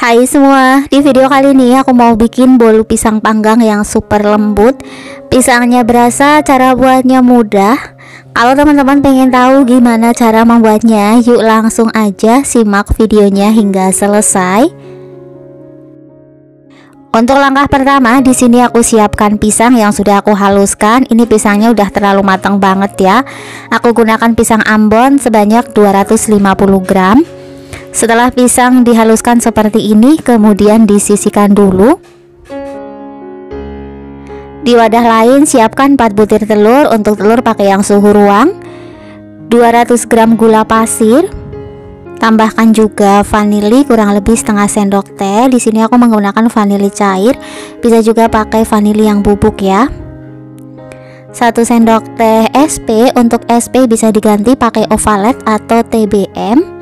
Hai semua, di video kali ini aku mau bikin bolu pisang panggang yang super lembut. Pisangnya berasa, cara buatnya mudah. Kalau teman-teman pengen tahu gimana cara membuatnya, yuk langsung aja simak videonya hingga selesai. Untuk langkah pertama, di sini aku siapkan pisang yang sudah aku haluskan. Ini pisangnya udah terlalu matang banget ya. Aku gunakan pisang Ambon sebanyak 250 gram. Setelah pisang dihaluskan seperti ini, kemudian disisihkan dulu. Di wadah lain siapkan 4 butir telur. Untuk telur pakai yang suhu ruang. 200 gram gula pasir. Tambahkan juga vanili kurang lebih setengah sendok teh. Di sini aku menggunakan vanili cair. Bisa juga pakai vanili yang bubuk ya. 1 sendok teh SP. Untuk SP bisa diganti pakai Ovalet atau TBM.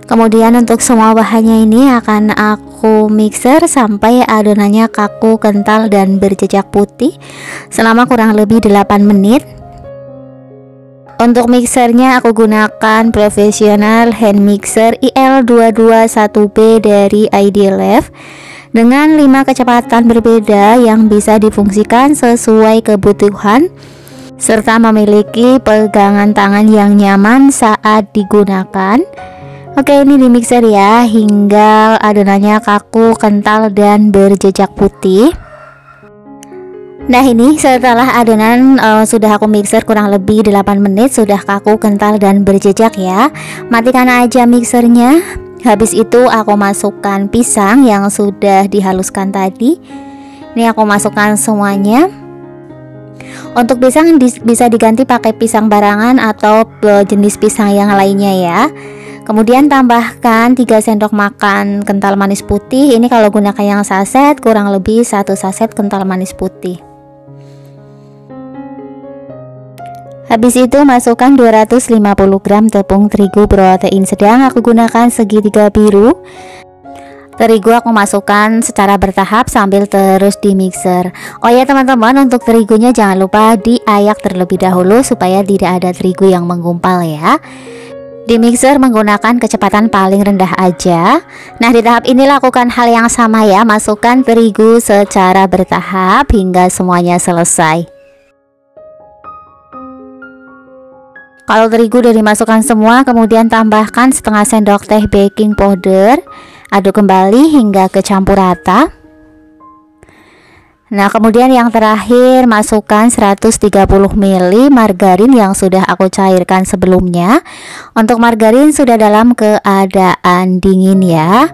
Kemudian untuk semua bahannya ini akan aku mixer sampai adonannya kaku, kental, dan berjejak putih selama kurang lebih 8 menit. Untuk mixernya aku gunakan professional hand mixer IL221B dari Idealef dengan 5 kecepatan berbeda yang bisa difungsikan sesuai kebutuhan serta memiliki pegangan tangan yang nyaman saat digunakan. Oke, ini di mixer ya hingga adonannya kaku, kental, dan berjejak putih. Nah, ini setelah adonan sudah aku mixer kurang lebih 8 menit, sudah kaku, kental, dan berjejak ya. Matikan aja mixernya. Habis itu aku masukkan pisang yang sudah dihaluskan tadi. Ini aku masukkan semuanya. Untuk pisang bisa diganti pakai pisang barangan atau jenis pisang yang lainnya ya. Kemudian tambahkan 3 sendok makan kental manis putih. Ini kalau gunakan yang saset kurang lebih 1 saset kental manis putih. Habis itu masukkan 250 gram tepung terigu protein sedang. Aku gunakan segitiga biru. Terigu aku masukkan secara bertahap sambil terus di mixer. Oh ya teman-teman, untuk terigunya jangan lupa diayak terlebih dahulu supaya tidak ada terigu yang menggumpal ya. Di mixer menggunakan kecepatan paling rendah aja. Nah, di tahap ini lakukan hal yang sama ya. Masukkan terigu secara bertahap hingga semuanya selesai. Kalau terigu udah dimasukkan semua, kemudian tambahkan setengah sendok teh baking powder. Aduk kembali hingga kecampur rata. Nah, kemudian yang terakhir masukkan 130 ml margarin yang sudah aku cairkan sebelumnya. Untuk margarin sudah dalam keadaan dingin ya.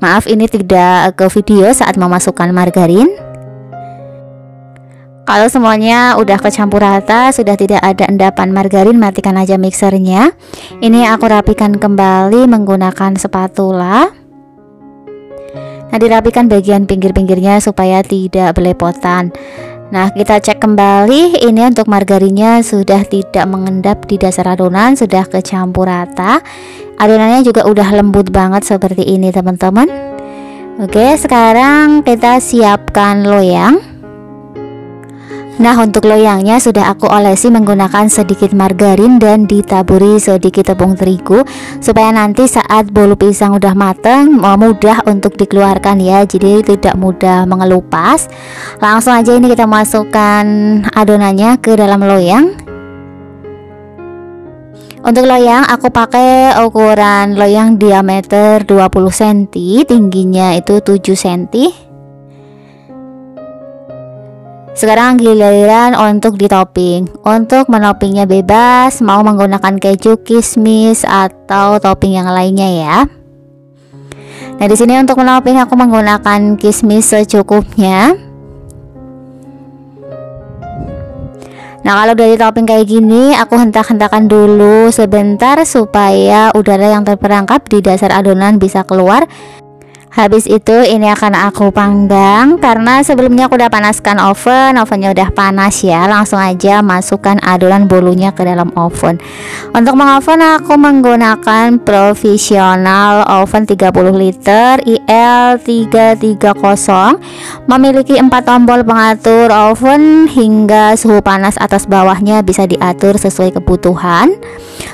Maaf, ini tidak ke video saat memasukkan margarin. Kalau semuanya udah kecampur rata, sudah tidak ada endapan margarin, matikan aja mixernya. Ini aku rapikan kembali menggunakan spatula. Nah, dirapikan bagian pinggir-pinggirnya supaya tidak belepotan. Nah, kita cek kembali. Ini untuk margarinnya sudah tidak mengendap di dasar adonan, sudah kecampur rata. Adonannya juga udah lembut banget seperti ini teman-teman. Oke, sekarang kita siapkan loyang. Nah, untuk loyangnya sudah aku olesi menggunakan sedikit margarin dan ditaburi sedikit tepung terigu supaya nanti saat bolu pisang udah mateng mudah untuk dikeluarkan ya, jadi tidak mudah mengelupas. Langsung aja ini kita masukkan adonannya ke dalam loyang. Untuk loyang aku pakai ukuran loyang diameter 20 cm, tingginya itu 7 cm. Sekarang giliran untuk ditopping. Untuk menopingnya bebas, mau menggunakan keju, kismis, atau topping yang lainnya ya. Nah, di sini untuk menoping aku menggunakan kismis secukupnya. Nah, kalau udah ditopping kayak gini, aku hentak-hentakan dulu sebentar supaya udara yang terperangkap di dasar adonan bisa keluar. Habis itu ini akan aku panggang. Karena sebelumnya aku udah panaskan ovennya udah panas ya. Langsung aja masukkan adonan bolunya ke dalam oven. Untuk mengoven aku menggunakan professional oven 30 liter IL330. Memiliki 4 tombol pengatur oven hingga suhu panas atas bawahnya bisa diatur sesuai kebutuhan.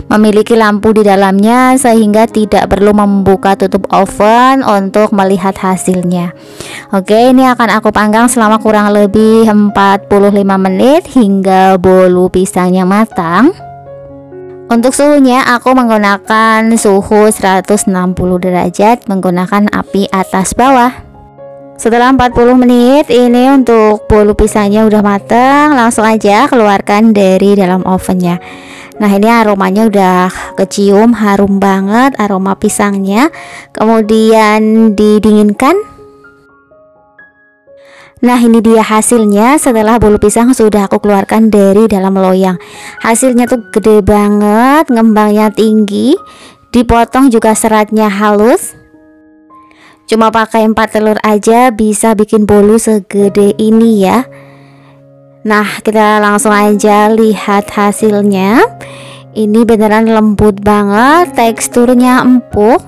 Memiliki lampu di dalamnya sehingga tidak perlu membuka tutup oven untuk melihat hasilnya. Oke, ini akan aku panggang selama kurang lebih 45 menit hingga bolu pisangnya matang. Untuk suhunya aku menggunakan suhu 160 derajat menggunakan api atas bawah. Setelah 40 menit ini untuk bolu pisangnya udah matang, langsung aja keluarkan dari dalam ovennya. Nah, ini aromanya udah kecium, harum banget aroma pisangnya. Kemudian didinginkan. Nah, ini dia hasilnya setelah bolu pisang sudah aku keluarkan dari dalam loyang. Hasilnya tuh gede banget, ngembangnya tinggi, dipotong juga seratnya halus. Cuma pakai 4 telur aja bisa bikin bolu segede ini ya. Nah, kita langsung aja lihat hasilnya. Ini beneran lembut banget, teksturnya empuk.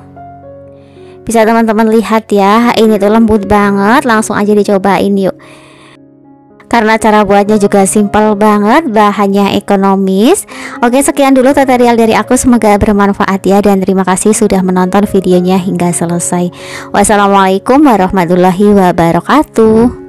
Bisa teman-teman lihat ya, ini tuh lembut banget. Langsung aja dicobain yuk. Karena cara buatnya juga simpel banget, bahannya ekonomis. Oke, sekian dulu tutorial dari aku, semoga bermanfaat ya. Dan terima kasih sudah menonton videonya hingga selesai. Wassalamualaikum warahmatullahi wabarakatuh.